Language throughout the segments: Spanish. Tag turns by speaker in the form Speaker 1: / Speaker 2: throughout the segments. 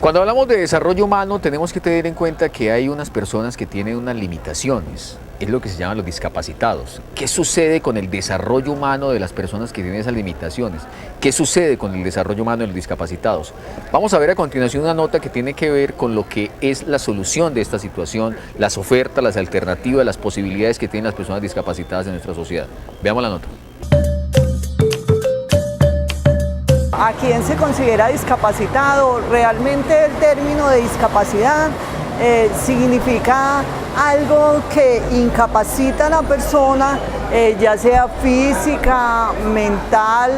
Speaker 1: Cuando hablamos de desarrollo humano tenemos que tener en cuenta que hay unas personas que tienen unas limitaciones, es lo que se llaman los discapacitados. ¿Qué sucede con el desarrollo humano de las personas que tienen esas limitaciones? ¿Qué sucede con el desarrollo humano de los discapacitados? Vamos a ver a continuación una nota que tiene que ver con lo que es la solución de esta situación, las ofertas, las alternativas, las posibilidades que tienen las personas discapacitadas en nuestra sociedad. Veamos la nota.
Speaker 2: ¿A quién se considera discapacitado? Realmente el término de discapacidad significa algo que incapacita a la persona, ya sea física, mental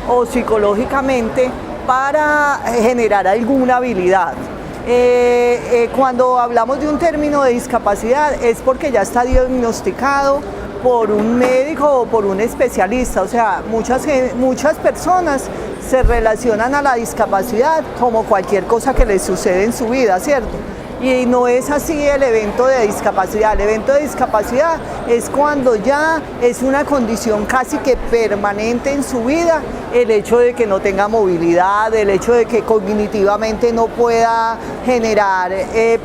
Speaker 2: o psicológicamente, para generar alguna habilidad. Cuando hablamos de un término de discapacidad es porque ya está diagnosticado por un médico o por un especialista, o sea, muchas personas se relacionan a la discapacidad como cualquier cosa que les sucede en su vida, ¿cierto? Y no es así el evento de discapacidad. El evento de discapacidad es cuando ya es una condición casi que permanente en su vida, el hecho de que no tenga movilidad, el hecho de que cognitivamente no pueda generar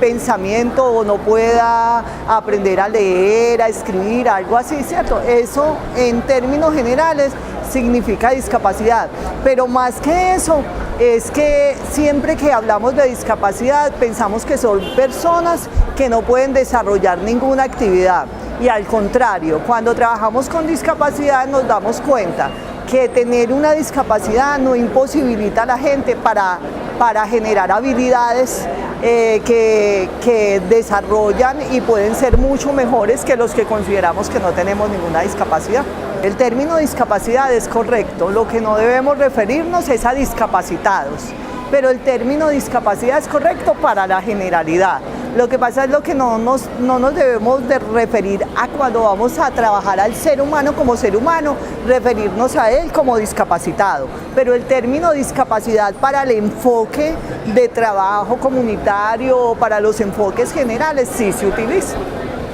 Speaker 2: pensamiento o no pueda aprender a leer, a escribir, algo así, ¿cierto? Eso en términos generales significa discapacidad, pero más que eso es que siempre que hablamos de discapacidad pensamos que son personas que no pueden desarrollar ninguna actividad, y al contrario, cuando trabajamos con discapacidad nos damos cuenta que tener una discapacidad no imposibilita a la gente para generar habilidades que desarrollan y pueden ser mucho mejores que los que consideramos que no tenemos ninguna discapacidad. El término discapacidad es correcto, lo que no debemos referirnos es a discapacitados, pero el término discapacidad es correcto para la generalidad. Lo que pasa es lo que no nos debemos de referir a cuando vamos a trabajar al ser humano como ser humano, referirnos a él como discapacitado. Pero el término discapacidad para el enfoque de trabajo comunitario o para los enfoques generales sí se utiliza.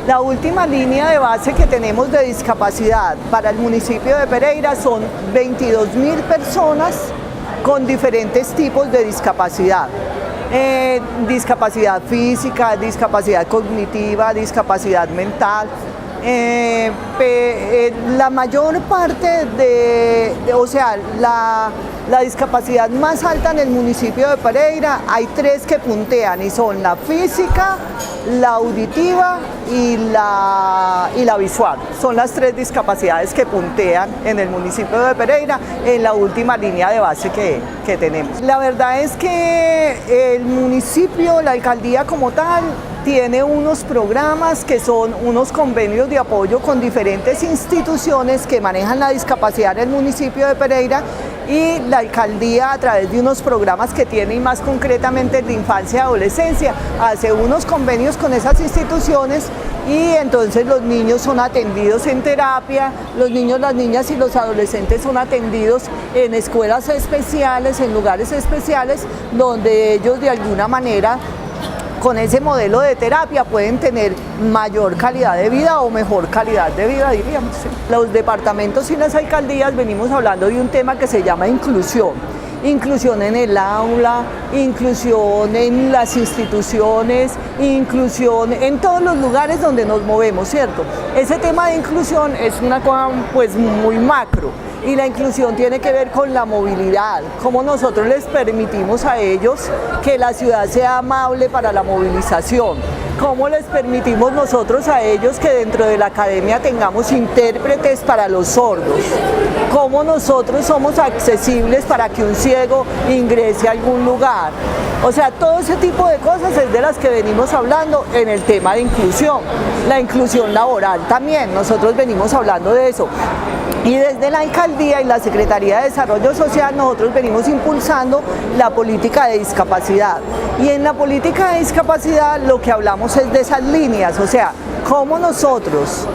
Speaker 2: La última línea de base que tenemos de discapacidad para el municipio de Pereira son 22.000 personas con diferentes tipos de discapacidad. Discapacidad física, discapacidad cognitiva, discapacidad mental. La mayor parte la discapacidad más alta en el municipio de Pereira, hay tres que puntean y son la física, la auditiva y la visual. Son las tres discapacidades que puntean en el municipio de Pereira en la última línea de base que tenemos. La verdad es que el municipio, la alcaldía como tal, tiene unos programas que son unos convenios de apoyo con diferentes instituciones que manejan la discapacidad en el municipio de Pereira, y la alcaldía, a través de unos programas que tiene, y más concretamente de infancia y adolescencia, hace unos convenios con esas instituciones, y entonces los niños son atendidos en terapia, los niños, las niñas y los adolescentes son atendidos en escuelas especiales, en lugares especiales, donde ellos de alguna manera con ese modelo de terapia pueden tener mayor calidad de vida o mejor calidad de vida, diríamos. Los departamentos y las alcaldías venimos hablando de un tema que se llama inclusión. Inclusión en el aula, inclusión en las instituciones, inclusión en todos los lugares donde nos movemos, ¿cierto? Ese tema de inclusión es una cosa pues muy macro. Y la inclusión tiene que ver con la movilidad, cómo nosotros les permitimos a ellos que la ciudad sea amable para la movilización, cómo les permitimos nosotros a ellos que dentro de la academia tengamos intérpretes para los sordos, cómo nosotros somos accesibles para que un ciego ingrese a algún lugar. O sea, todo ese tipo de cosas es de las que venimos hablando en el tema de inclusión. La inclusión laboral también, nosotros venimos hablando de eso. Y desde la alcaldía y la Secretaría de Desarrollo Social nosotros venimos impulsando la política de discapacidad. Y en la política de discapacidad lo que hablamos es de esas líneas, o sea, cómo nosotros,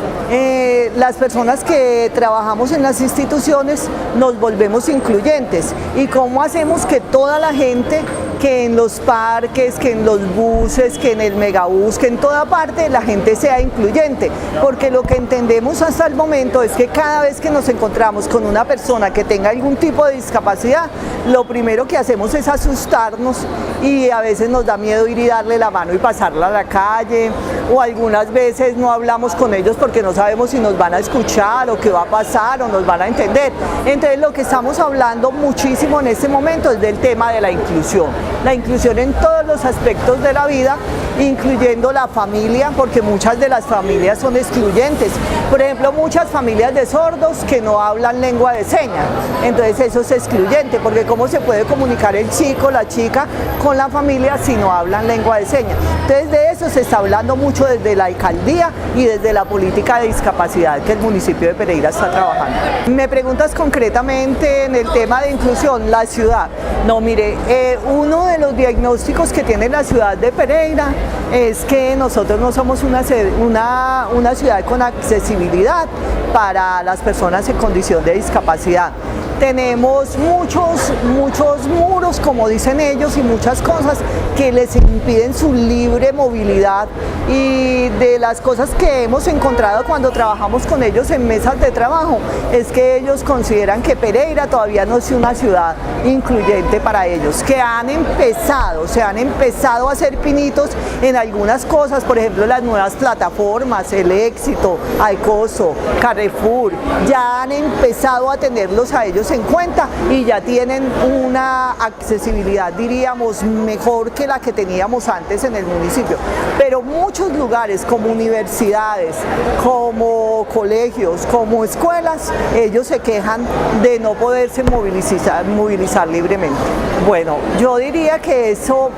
Speaker 2: las personas que trabajamos en las instituciones, nos volvemos incluyentes y cómo hacemos que toda la gente que en los parques, que en los buses, que en el megabús, que en toda parte la gente sea incluyente, porque lo que entendemos hasta el momento es que cada vez que nos encontramos con una persona que tenga algún tipo de discapacidad, lo primero que hacemos es asustarnos y a veces nos da miedo ir y darle la mano y pasarla a la calle, o algunas veces no hablamos con ellos porque no sabemos si nos van a escuchar o qué va a pasar o nos van a entender. Entonces lo que estamos hablando muchísimo en este momento es del tema de la inclusión en todos los aspectos de la vida, incluyendo la familia, porque muchas de las familias son excluyentes. Por ejemplo, muchas familias de sordos que no hablan lengua de señas, entonces eso es excluyente, porque cómo se puede comunicar el chico, la chica con la familia si no hablan lengua de señas. Entonces de eso se está hablando mucho desde la alcaldía y desde la política de discapacidad que el municipio de Pereira está trabajando. Me preguntas concretamente en el tema de inclusión, la ciudad. No, mire, uno de los diagnósticos que tiene la ciudad de Pereira es que nosotros no somos una ciudad con accesibilidad para las personas en condición de discapacidad. Tenemos muchos muros, como dicen ellos, y muchas cosas que les impiden su libre movilidad, y de las cosas que hemos encontrado cuando trabajamos con ellos en mesas de trabajo es que ellos consideran que Pereira todavía no es una ciudad incluyente para ellos, que se han empezado a hacer pinitos en algunas cosas, por ejemplo las nuevas plataformas, El Éxito, Alcoso, Carrefour, ya han empezado a tenerlos a ellos en cuenta y ya tienen una accesibilidad, diríamos, mejor que la que teníamos antes en el municipio. Pero muchos lugares como universidades, como colegios, como escuelas, ellos se quejan de no poderse movilizar libremente. Bueno, yo diría que eso,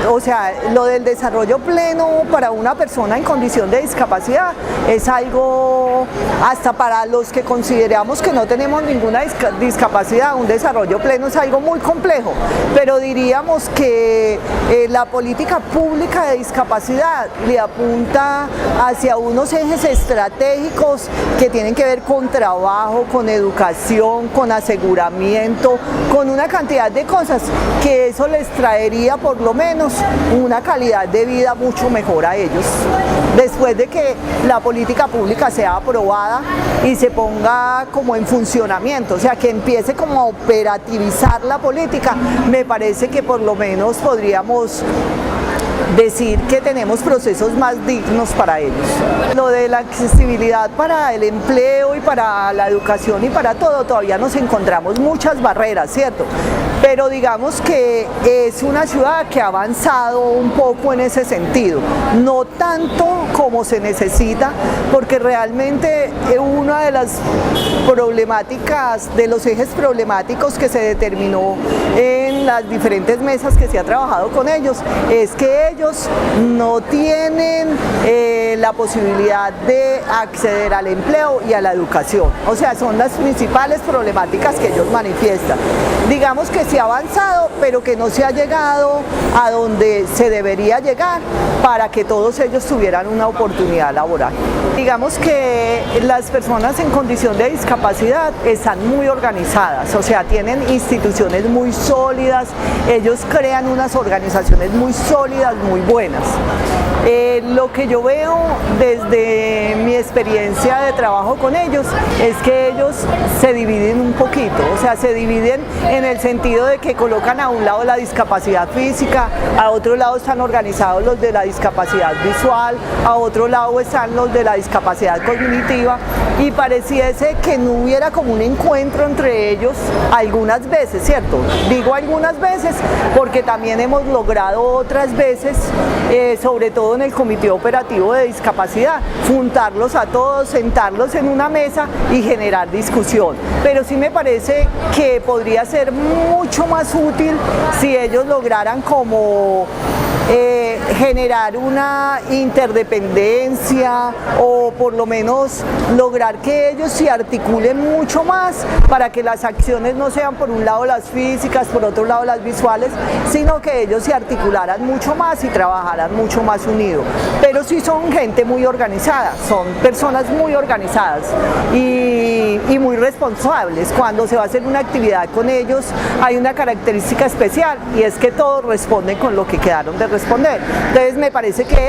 Speaker 2: o sea, lo del desarrollo pleno para una persona en condición de discapacidad es algo, hasta para los que consideramos que no tenemos ninguna discapacidad, un desarrollo pleno es algo muy complejo, pero diríamos que la política pública de discapacidad le apunta hacia unos ejes estratégicos que tienen que ver con trabajo, con educación, con aseguramiento, con una cantidad de cosas que eso les traería por lo menos una calidad de vida mucho mejor a ellos. Después de que la política pública sea aprobada y se ponga como en funcionamiento, o sea, que empiece como a operativizar la política, me parece que por lo menos podríamos decir que tenemos procesos más dignos para ellos. Lo de la accesibilidad para el empleo y para la educación y para todo, todavía nos encontramos muchas barreras, ¿cierto? Pero digamos que es una ciudad que ha avanzado un poco en ese sentido, no tanto como se necesita, porque realmente una de las problemáticas, de los ejes problemáticos que se determinó en las diferentes mesas que se ha trabajado con ellos, es que ellos no tienen la posibilidad de acceder al empleo y a la educación. O sea, son las principales problemáticas que ellos manifiestan. Digamos que se ha avanzado, pero que no se ha llegado a donde se debería llegar para que todos ellos tuvieran una oportunidad laboral. Digamos que las personas en condición de discapacidad están muy organizadas, o sea, tienen instituciones muy sólidas, ellos crean unas organizaciones muy sólidas, muy buenas. Lo que yo veo desde mi experiencia de trabajo con ellos es que ellos se dividen un poquito, o sea, se dividen en el sentido de que colocan a un lado la discapacidad física, a otro lado están organizados los de la discapacidad visual, a otro lado están los de la discapacidad cognitiva, y pareciese que no hubiera como un encuentro entre ellos algunas veces, ¿cierto? Digo algunas veces porque también hemos logrado otras veces, sobre todo en el Comité Operativo de Discapacidad, juntarlos a todos, sentarlos en una mesa y generar discusión. Pero sí me parece que podría ser mucho más útil si ellos lograran como generar una interdependencia o por lo menos lograr que ellos se articulen mucho más para que las acciones no sean por un lado las físicas, por otro lado las visuales, sino que ellos se articularan mucho más y trabajaran mucho más unidos. Pero sí son gente muy organizada, son personas muy organizadas y muy responsables. Cuando se va a hacer una actividad con ellos hay una característica especial y es que todos responden con lo que quedaron de responder. Entonces me parece que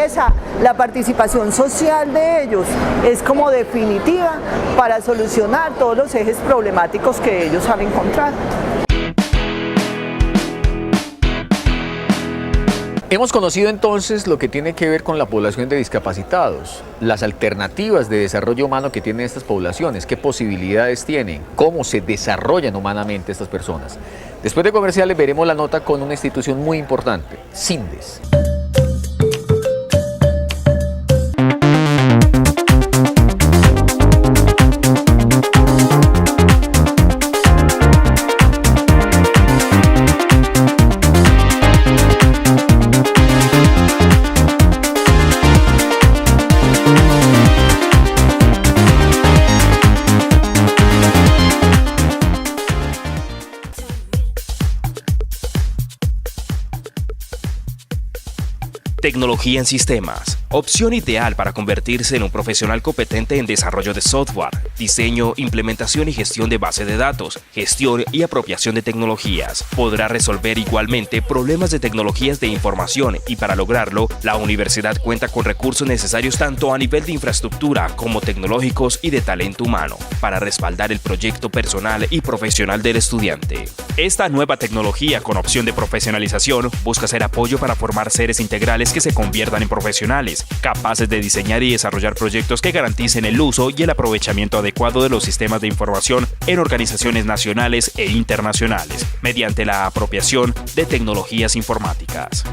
Speaker 2: la participación social de ellos es como definitiva para solucionar todos los ejes problemáticos que ellos han encontrado.
Speaker 1: Hemos conocido entonces lo que tiene que ver con la población de discapacitados, las alternativas de desarrollo humano que tienen estas poblaciones, qué posibilidades tienen, cómo se desarrollan humanamente estas personas. Después de comerciales veremos la nota con una institución muy importante, CINDES.
Speaker 3: Tecnología en sistemas. Opción ideal para convertirse en un profesional competente en desarrollo de software, diseño, implementación y gestión de base de datos, gestión y apropiación de tecnologías. Podrá resolver igualmente problemas de tecnologías de información y para lograrlo, la universidad cuenta con recursos necesarios tanto a nivel de infraestructura como tecnológicos y de talento humano para respaldar el proyecto personal y profesional del estudiante. Esta nueva tecnología con opción de profesionalización busca ser apoyo para formar seres integrales que se conviertan en profesionales, capaces de diseñar y desarrollar proyectos que garanticen el uso y el aprovechamiento adecuado de los sistemas de información en organizaciones nacionales e internacionales, mediante la apropiación de tecnologías informáticas.